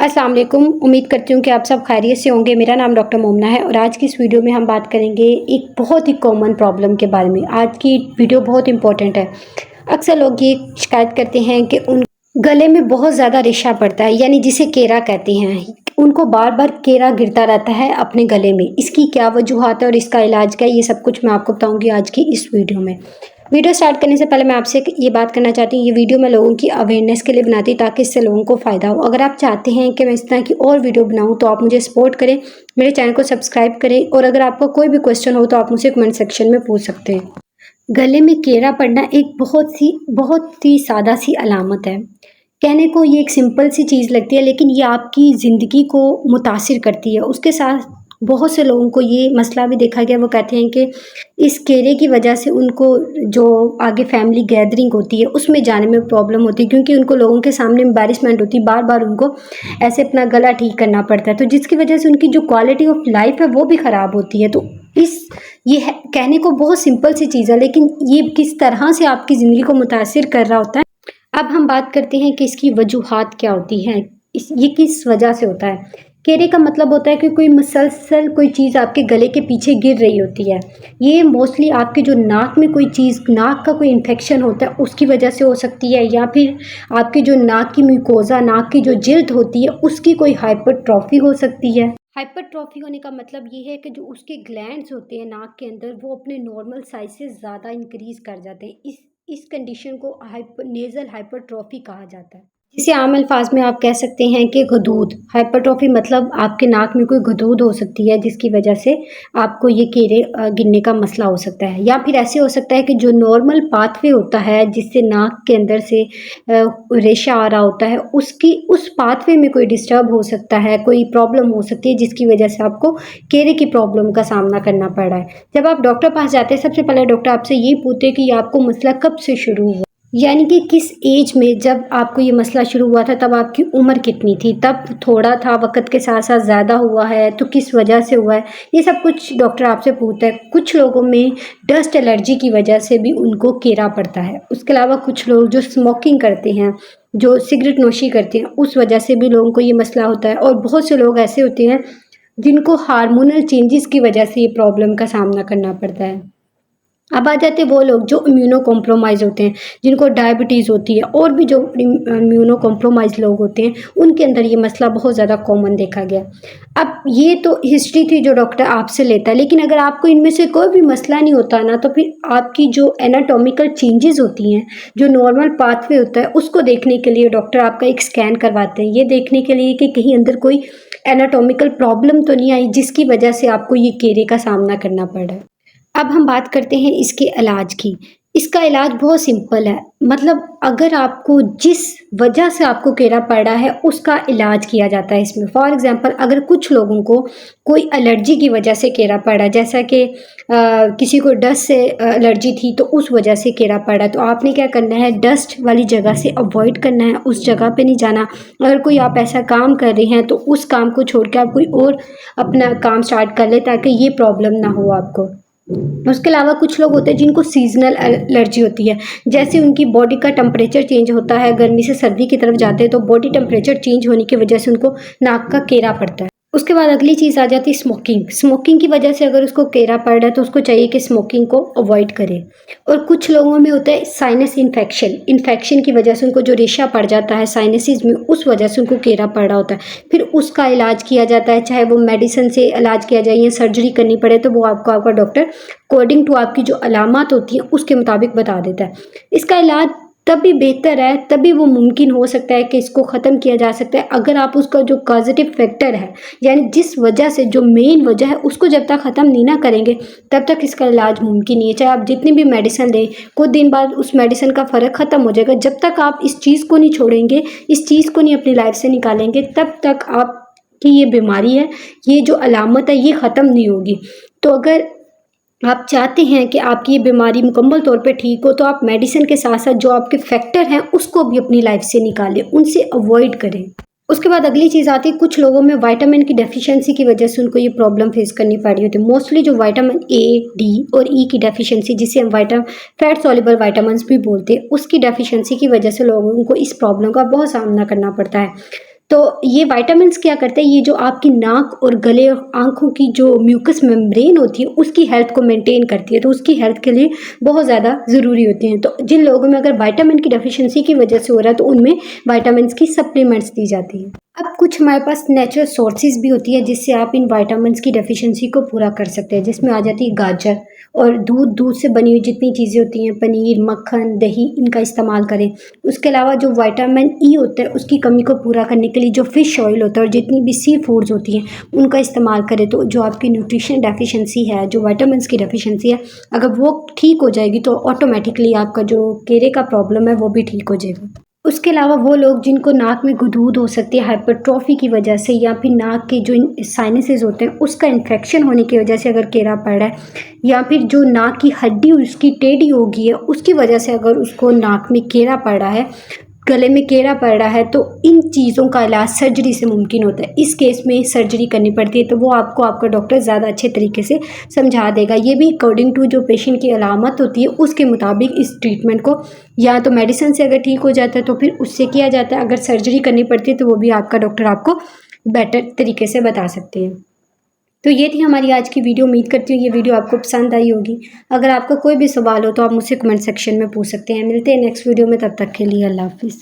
अस्सलाम वालेकुम। उम्मीद करती हूँ कि आप सब खैरियत से होंगे। मेरा नाम डॉक्टर मोमना है और आज की इस वीडियो में हम बात करेंगे एक बहुत ही कॉमन प्रॉब्लम के बारे में। आज की वीडियो बहुत इंपॉर्टेंट है। अक्सर लोग ये शिकायत करते हैं कि उन गले में बहुत ज़्यादा रेशा पड़ता है, यानी जिसे केरा कहते हैं। उनको बार-बार केरा गिरता रहता है अपने गले में। इसकी क्या वजूहात है और इसका इलाज क्या है, ये सब कुछ मैं आपको बताऊँगी आज की इस वीडियो में। वीडियो स्टार्ट करने से पहले मैं आपसे ये बात करना चाहती हूँ, ये वीडियो मैं लोगों की अवेयरनेस के लिए बनाती हूँ ताकि इससे लोगों को फ़ायदा हो। अगर आप चाहते हैं कि मैं इस तरह की और वीडियो बनाऊँ तो आप मुझे सपोर्ट करें, मेरे चैनल को सब्सक्राइब करें और अगर आपका कोई भी क्वेश्चन हो तो आप मुझसे कमेंट सेक्शन में पूछ सकते हैं। गले में केरा पड़ना एक बहुत ही सादा सी अलामत है। कहने को ये एक सिंपल सी चीज़ लगती है, लेकिन ये आपकी ज़िंदगी को मुतासिर करती है। उसके साथ बहुत से लोगों को ये मसला भी देखा गया, वो कहते हैं कि इस केरे की वजह से उनको जो आगे फैमिली गैदरिंग होती है उसमें जाने में प्रॉब्लम होती है, क्योंकि उनको लोगों के सामने एम्बैरेसमेंट होती है, बार-बार उनको ऐसे अपना गला ठीक करना पड़ता है, तो जिसकी वजह से उनकी जो क्वालिटी ऑफ लाइफ है वो भी ख़राब होती है। तो इस ये है कहने को बहुत सिंपल सी चीज़ है, लेकिन ये किस तरह से आपकी ज़िंदगी को मुतासिर कर रहा होता है। अब हम बात करते हैं कि इसकी वजूहात क्या होती हैं, ये किस वजह से होता है। केरे का मतलब होता है कि कोई मुसलसल कोई चीज़ आपके गले के पीछे गिर रही होती है। ये मोस्टली आपके जो नाक में कोई चीज़, नाक का कोई इन्फेक्शन होता है उसकी वजह से हो सकती है, या फिर आपकी जो नाक की म्यूकोज़ा, नाक की जो जिल्द होती है उसकी कोई हाइपरट्रॉफी हो सकती है। हाइपरट्रॉफी होने का मतलब ये है कि जो उसके ग्लैंड्स होते हैं नाक के अंदर वो अपने नॉर्मल साइज से ज़्यादा इंक्रीज़ कर जाते हैं। इस कंडीशन को नेज़ल हाइपरट्रॉफी कहा जाता है, जिसे आम अल्फाज में आप कह सकते हैं कि गदूद। हाइपरट्रॉफी मतलब आपके नाक में कोई गदूद हो सकती है जिसकी वजह से आपको ये केरे गिरने का मसला हो सकता है, या फिर ऐसे हो सकता है कि जो नॉर्मल पाथवे होता है जिससे नाक के अंदर से रेशा आ रहा होता है उस पाथवे में कोई डिस्टर्ब हो सकता है, कोई प्रॉब्लम हो सकती है जिसकी वजह से आपको केरे की प्रॉब्लम का सामना करना पड़ रहा है। जब आप डॉक्टर पास जाते हैं सबसे पहले डॉक्टर आपसे ये पूछते हैं कि आपको मसला कब से शुरू हुआ, यानी कि किस एज में जब आपको ये मसला शुरू हुआ था, तब आपकी उम्र कितनी थी, तब थोड़ा था, वक़्त के साथ-साथ ज़्यादा हुआ है, तो किस वजह से हुआ है, ये सब कुछ डॉक्टर आपसे पूछता है। कुछ लोगों में डस्ट एलर्जी की वजह से भी उनको केरा पड़ता है। उसके अलावा कुछ लोग जो स्मोकिंग करते हैं, जो सिगरेट नोशी करते हैं, उस वजह से भी लोगों को ये मसला होता है और बहुत से लोग ऐसे होते हैं जिनको हार्मोनल चेंजेस की वजह से ये प्रॉब्लम का सामना करना पड़ता है। अब आ जाते हैं वो लोग जो इम्यूनो कॉम्प्रोमाइज़ होते हैं, जिनको डायबिटीज़ होती है और भी जो इम्यूनो कॉम्प्रोमाइज़ लोग होते हैं, उनके अंदर ये मसला बहुत ज़्यादा कॉमन देखा गया। अब ये तो हिस्ट्री थी जो डॉक्टर आपसे लेता है, लेकिन अगर आपको इनमें से कोई भी मसला नहीं होता ना, तो फिर आपकी जो एनाटॉमिकल चेंजेज़ होती हैं, जो नॉर्मल पाथवे होता है, उसको देखने के लिए डॉक्टर आपका एक स्कैन करवाते हैं। ये देखने के लिए कि कहीं अंदर कोई एनाटॉमिकल प्रॉब्लम तो नहीं आई, जिसकी वजह से आपको ये केरे का सामना करना पड़ रहा है। अब हम बात करते हैं इसके इलाज की। इसका इलाज बहुत सिंपल है, मतलब अगर आपको जिस वजह से आपको केरा पड़ रहा है उसका इलाज किया जाता है इसमें। फॉर एग्ज़ाम्पल अगर कुछ लोगों को कोई एलर्जी की वजह से केरा पड़ रहा है, जैसा कि किसी को डस्ट से एलर्जी थी तो उस वजह से केरा पड़ रहा है, तो आपने क्या करना है, डस्ट वाली जगह से अवॉइड करना है, उस जगह पे नहीं जाना। अगर कोई आप ऐसा काम कर रहे हैं तो उस काम को छोड़ के आप कोई और अपना काम स्टार्ट कर लें ताकि ये प्रॉब्लम ना हो आपको। उसके अलावा कुछ लोग होते हैं जिनको सीज़नल एलर्जी होती है, जैसे उनकी बॉडी का टेम्परेचर चेंज होता है, गर्मी से सर्दी की तरफ जाते हैं तो बॉडी टेम्परेचर चेंज होने की वजह से उनको नाक का केरा पड़ता है। उसके बाद अगली चीज़ आ जाती है स्मोकिंग। स्मोकिंग की वजह से अगर उसको केरा पड़ रहा है तो उसको चाहिए कि स्मोकिंग को अवॉइड करे। और कुछ लोगों में होता है साइनस इन्फेक्शन, इन्फेक्शन की वजह से उनको जो रेशा पड़ जाता है साइनसिस में, उस वजह से उनको केरा पड़ रहा होता है। फिर उसका इलाज किया जाता है, चाहे वो मेडिसिन से इलाज किया जाए या सर्जरी करनी पड़े, तो वो आपको आपका डॉक्टर अकॉर्डिंग टू आपकी जो अलामत होती है उसके मुताबिक बता देता है। इसका इलाज तभी बेहतर है, तभी वो मुमकिन हो सकता है कि इसको ख़त्म किया जा सकता है, अगर आप उसका जो कॉज़ेटिव फैक्टर है, यानी जिस वजह से जो मेन वजह है उसको जब तक ख़त्म नहीं ना करेंगे तब तक इसका इलाज मुमकिन नहीं है। चाहे आप जितनी भी मेडिसिन लें, कुछ दिन बाद उस मेडिसिन का फ़र्क ख़त्म हो जाएगा। जब तक आप इस चीज़ को नहीं छोड़ेंगे, इस चीज़ को नहीं अपनी लाइफ से निकालेंगे, तब तक आपकी ये बीमारी है, ये जो अलामत है, ये ख़त्म नहीं होगी। तो अगर आप चाहते हैं कि आपकी ये बीमारी मुकम्मल तौर पे ठीक हो, तो आप मेडिसिन के साथ-साथ जो आपके फैक्टर हैं उसको भी अपनी लाइफ से निकालें, उनसे अवॉइड करें। उसके बाद अगली चीज़ आती है, कुछ लोगों में विटामिन की डेफिशिएंसी की वजह से उनको ये प्रॉब्लम फेस करनी पड़ रही होती है। मोस्टली जो विटामिन ए, डी और ई की डेफिशिएंसी, जिसे हम फैट सॉल्युबल विटामिन्स भी बोलते हैं, उसकी डेफिशिएंसी की वजह से लोगों को इस प्रॉब्लम का बहुत सामना करना पड़ता है। तो ये विटामिन्स क्या करते हैं, ये जो आपकी नाक और गले और आँखों की जो म्यूकस मेम्ब्रेन होती है उसकी हेल्थ को मेंटेन करती है, तो उसकी हेल्थ के लिए बहुत ज़्यादा ज़रूरी होती हैं। तो जिन लोगों में अगर विटामिन की डेफिशिएंसी की वजह से हो रहा है तो उनमें विटामिन्स की सप्लीमेंट्स दी जाती है। अब कुछ हमारे पास नेचुरल सोर्सेज भी होती है जिससे आप इन विटामिन्स की डेफिशिएंसी को पूरा कर सकते हैं, जिसमें आ जाती है गाजर और दूध से बनी हुई जितनी चीज़ें होती हैं, पनीर, मक्खन, दही, इनका इस्तेमाल करें। उसके अलावा जो विटामिन ई होता है उसकी कमी को पूरा करने के लिए जो फ़िश ऑयल होता है और जितनी भी सी फूड्स होती हैं उनका इस्तेमाल करें, तो जो आपकी न्यूट्रिशन डेफिशिएंसी है, जो विटामिन्स की डेफिशिएंसी है, अगर वो ठीक हो जाएगी तो ऑटोमेटिकली आपका जो केरे का प्रॉब्लम है वो भी ठीक हो जाएगा। उसके अलावा वो लोग जिनको नाक में गुदगुद हो सकती है हाइपरट्रॉफी की वजह से, या फिर नाक के जो साइनसेस होते हैं उसका इन्फेक्शन होने की वजह से अगर केरा पड़ रहा है, या फिर जो नाक की हड्डी उसकी टेढ़ी हो गई है उसकी वजह से अगर उसको नाक में केरा पड़ रहा है, गले में केरा पड़ रहा है, तो इन चीज़ों का इलाज सर्जरी से मुमकिन होता है। इस केस में सर्जरी करनी पड़ती है, तो वो आपको आपका डॉक्टर ज़्यादा अच्छे तरीके से समझा देगा। ये भी अकॉर्डिंग टू जो पेशेंट की अलामत होती है उसके मुताबिक इस ट्रीटमेंट को या तो मेडिसिन से अगर ठीक हो जाता है तो फिर उससे किया जाता है, अगर सर्जरी करनी पड़ती है तो वो भी आपका डॉक्टर आपको बेटर तरीके से बता सकते हैं। तो ये थी हमारी आज की वीडियो। उम्मीद करती हूँ ये वीडियो आपको पसंद आई होगी। अगर आपका कोई भी सवाल हो तो आप मुझसे कमेंट सेक्शन में पूछ सकते हैं। मिलते हैं नेक्स्ट वीडियो में, तब तक के लिए अल्लाह हाफ़िज़।